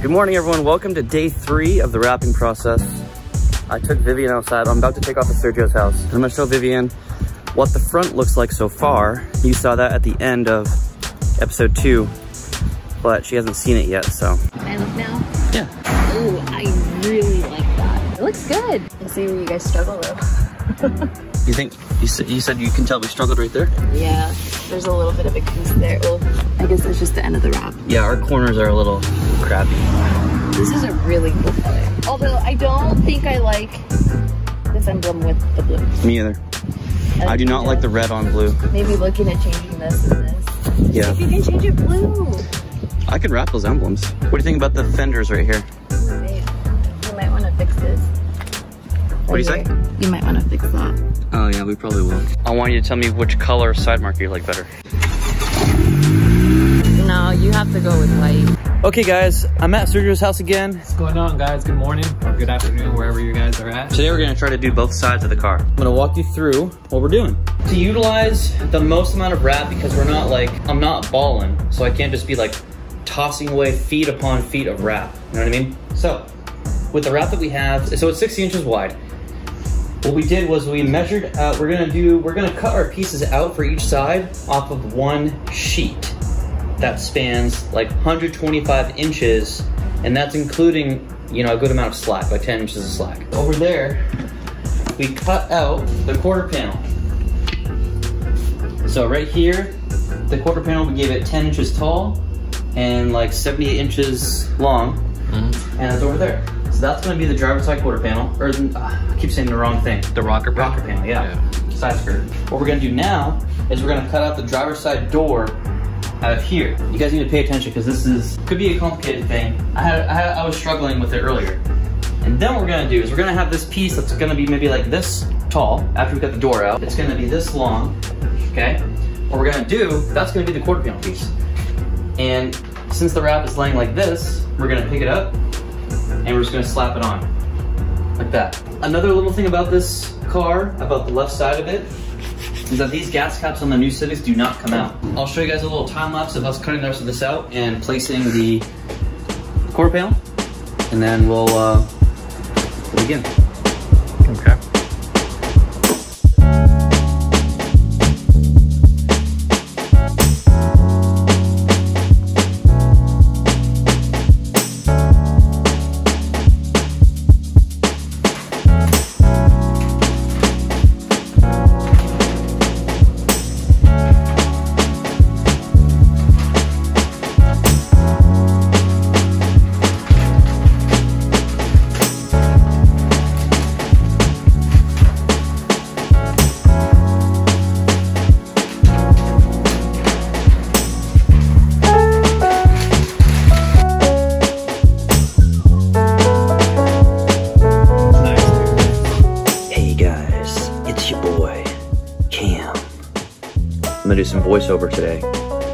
Good morning, everyone. Welcome to day 3 of the wrapping process. I took Vivian outside. I'm about to take off to Sergio's house. I'm gonna show Vivian what the front looks like so far. You saw that at the end of episode 2, but she hasn't seen it yet, so. Can I look now? Yeah. Oh, I really like that. It looks good. I see where you guys struggle though. You think, you said you can tell we struggled right there? Yeah, there's a little bit of a crease there. Well, I guess it's just the end of the wrap. Yeah, our corners are a little crappy. This is a really cool color. Although I don't think I like this emblem with the blue. Me either. I do not like the red on blue. Maybe looking at changing this and this. Yeah. If you can change it blue. I could wrap those emblems. What do you think about the fenders right here? Ooh, babe. You might want to fix this. What do you say? You might want to fix that. Oh yeah, we probably will. I want you to tell me which color side marker you like better. No, you have to go with white. Okay guys, I'm at Sergio's house again. What's going on, guys? Good morning or good afternoon, wherever you guys are at. Today we're gonna try to do both sides of the car. I'm gonna walk you through what we're doing. To utilize the most amount of wrap, because we're not like, I'm not balling, so I can't just be like tossing away feet upon feet of wrap. You know what I mean? So, with the wrap that we have, so it's 60 inches wide. What we did was we measured out, we're gonna cut our pieces out for each side off of one sheet that spans like 125 inches, and that's including, you know, a good amount of slack, like 10 inches of slack. Over there, we cut out the quarter panel. So right here, the quarter panel, we gave it 10 inches tall and like 78 inches long, and it's over there. So that's going to be the driver's side quarter panel, or I keep saying the wrong thing. The rocker panel, yeah. Side skirt. What we're going to do now is we're going to cut out the driver's side door out of here. You guys need to pay attention because this could be a complicated thing. I was struggling with it earlier. And then what we're going to do is we're going to have this piece that's going to be maybe like this tall after we cut the door out. It's going to be this long, okay? What we're going to do, that's going to be the quarter panel piece. And since the wrap is laying like this, we're going to pick it up and we're just gonna slap it on, like that. Another little thing about this car, about the left side of it, is that these gas caps on the new Civics do not come out. I'll show you guys a little time lapse of us cutting the rest of this out and placing the quarter panel, and then we'll begin. Okay. I'm gonna do some voiceover today.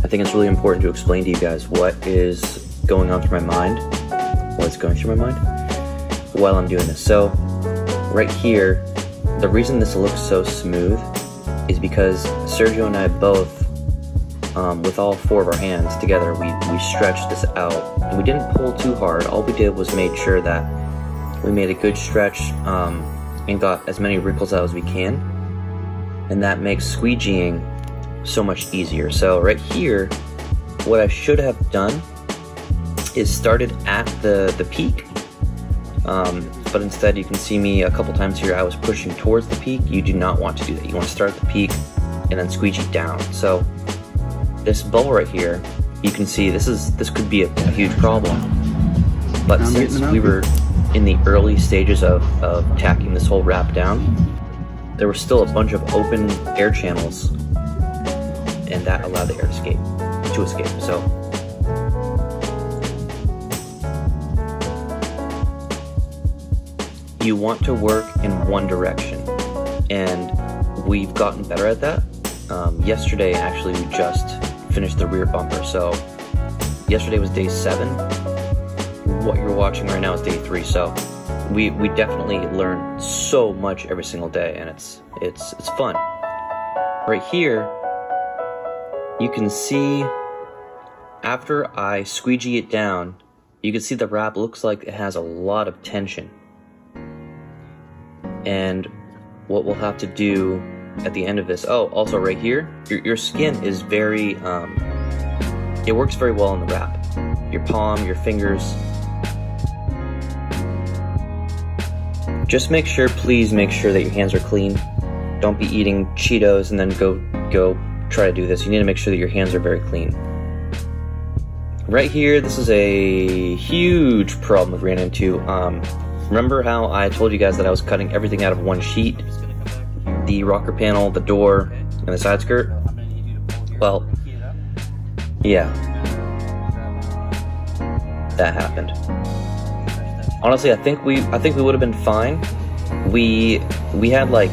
I think it's really important to explain to you guys what is going on through my mind, what's going through my mind while I'm doing this. So, right here, the reason this looks so smooth is because Sergio and I both, with all 4 of our hands together, we stretched this out. And we didn't pull too hard. All we did was made sure that we made a good stretch and got as many wrinkles out as we can. And that makes squeegeeing so much easier. So right here, what I should have done is started at the peak, but instead you can see me a couple times here, I was pushing towards the peak. You do not want to do that. You want to start at the peak and then squeegee down. So this bowl right here, you can see this could be a huge problem, but since we were in the early stages of tacking this whole wrap down, there were still a bunch of open air channels, and that allowed the air to escape. So you want to work in one direction, and we've gotten better at that. Yesterday, actually, we just finished the rear bumper. So yesterday was day 7. What you're watching right now is day 3. So we definitely learn so much every single day, and it's fun. Right here, you can see after I squeegee it down, you can see the wrap looks like it has a lot of tension. And what we'll have to do at the end of this, oh, also right here, your skin is very, it works very well in the wrap. Your palm, your fingers. Just make sure, please make sure that your hands are clean. Don't be eating Cheetos and then go try to do this. You need to make sure that your hands are very clean. Right here, this is a huge problem we ran into. Remember how I told you guys that I was cutting everything out of one sheet? The rocker panel, the door, and the side skirt? Well, yeah. That happened. Honestly, I think we would have been fine. We had like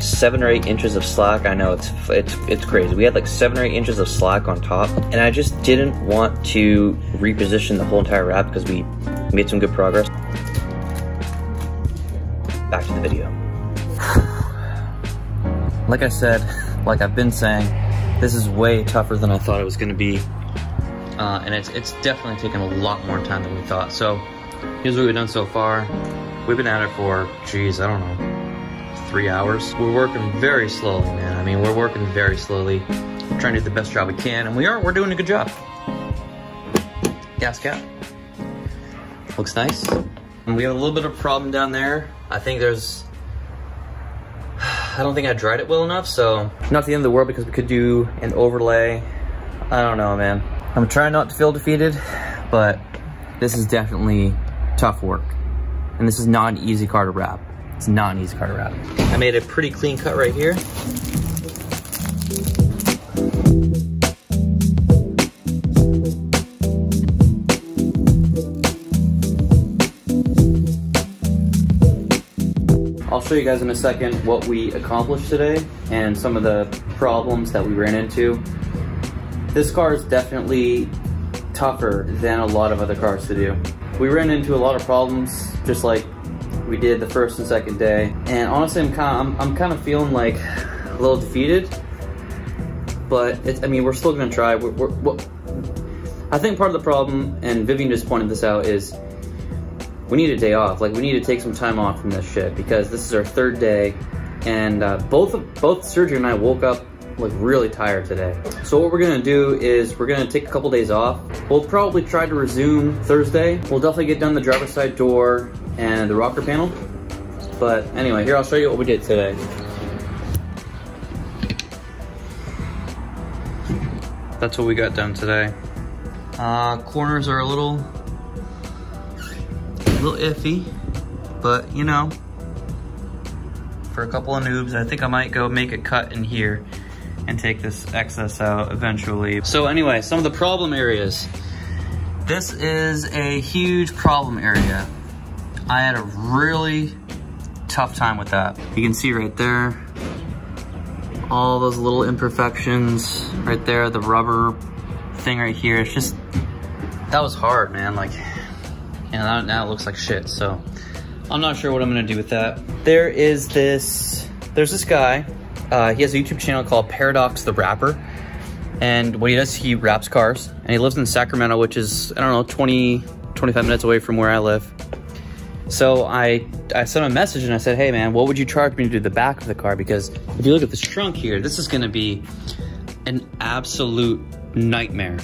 7 or 8 inches of slack. I know it's crazy. We had like 7 or 8 inches of slack on top, and I just didn't want to reposition the whole entire wrap because we made some good progress. Back to the video. Like I said, like I've been saying, this is way tougher than I thought it was going to be, and it's definitely taken a lot more time than we thought. So here's what we've done so far. We've been at it for, geez, I don't know, 3 hours. We're working very slowly, man. I mean, we're working very slowly. We're trying to do the best job we can, and we're doing a good job. Gas cap. Looks nice. And we have a little bit of a problem down there. I don't think I dried it well enough, so not the end of the world because we could do an overlay. I don't know, man. I'm trying not to feel defeated, but this is definitely tough work. And this is not an easy car to wrap. It's not an easy car to wrap. I made a pretty clean cut right here. I'll show you guys in a second what we accomplished today and some of the problems that we ran into. This car is definitely tougher than a lot of other cars to do. We ran into a lot of problems just like we did the first and second day. And honestly, I'm kind of feeling like a little defeated, but I mean, we're still gonna try. I think part of the problem, and Vivian just pointed this out, is we need a day off. Like, we need to take some time off from this shit because this is our 3rd day, and both Sergio and I woke up like really tired today. So what we're gonna do is we're gonna take a couple days off. We'll probably try to resume Thursday. We'll definitely get done the driver's side door and the rocker panel. But anyway, here I'll show you what we did today. That's what we got done today. Corners are a little iffy, but you know, for a couple of noobs, I think I might go make a cut in here and take this excess out eventually. So anyway, some of the problem areas. This is a huge problem area. I had a really tough time with that. You can see right there, all those little imperfections right there, the rubber thing right here. It's just, that was hard, man. Like, and now it looks like shit, so I'm not sure what I'm gonna do with that. There's this guy, he has a YouTube channel called Paradox the Rapper, and what he does, he wraps cars, and he lives in Sacramento, which is, I don't know, 25 minutes away from where I live. So I sent him a message and I said, hey man, what would you charge me to do the back of the car? Because if you look at this trunk here, this is gonna be an absolute nightmare.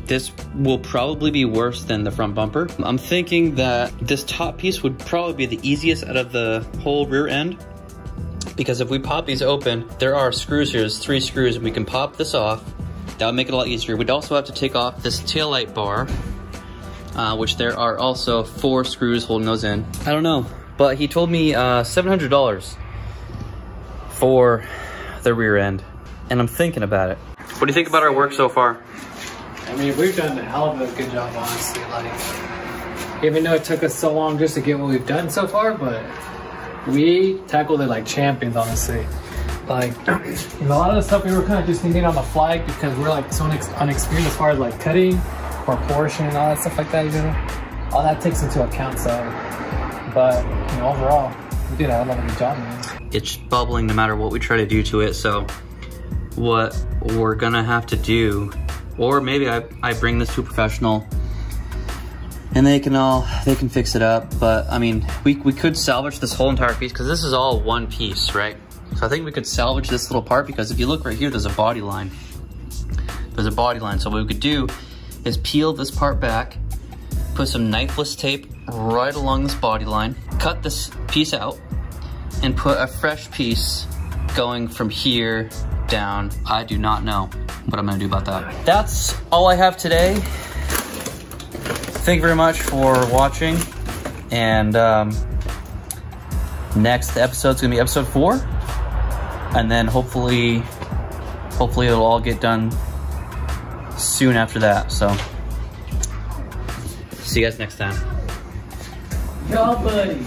This will probably be worse than the front bumper. I'm thinking that this top piece would probably be the easiest out of the whole rear end, because if we pop these open, there are screws here. There's 3 screws, and we can pop this off. That would make it a lot easier. We'd also have to take off this taillight bar, which there are also 4 screws holding those in. I don't know, but he told me $700 for the rear end, and I'm thinking about it. What do you think about our work so far? I mean, we've done a hell of a good job, honestly. Like, even though it took us so long just to get what we've done so far, but we tackled it like champions, honestly. Like, you know, a lot of the stuff we were kind of just thinking on the fly because we're like so unexperienced as far as like cutting, proportion, and all that stuff like that, you know. All that takes into account, so. But, you know, overall, we did a hell of a good job, man. It's bubbling no matter what we try to do to it, so what we're gonna have to do, or maybe I bring this to a professional and they can fix it up. But I mean, we could salvage this whole entire piece because this is all one piece, right? So I think we could salvage this little part because if you look right here, there's a body line. There's a body line. So what we could do is peel this part back, put some knifeless tape right along this body line, cut this piece out, and put a fresh piece going from here down. I do not know what I'm gonna do about that. That's all I have today. Thank you very much for watching. And next episode's gonna be episode 4. And then hopefully it'll all get done soon after that. So see you guys next time. Y'all buddy.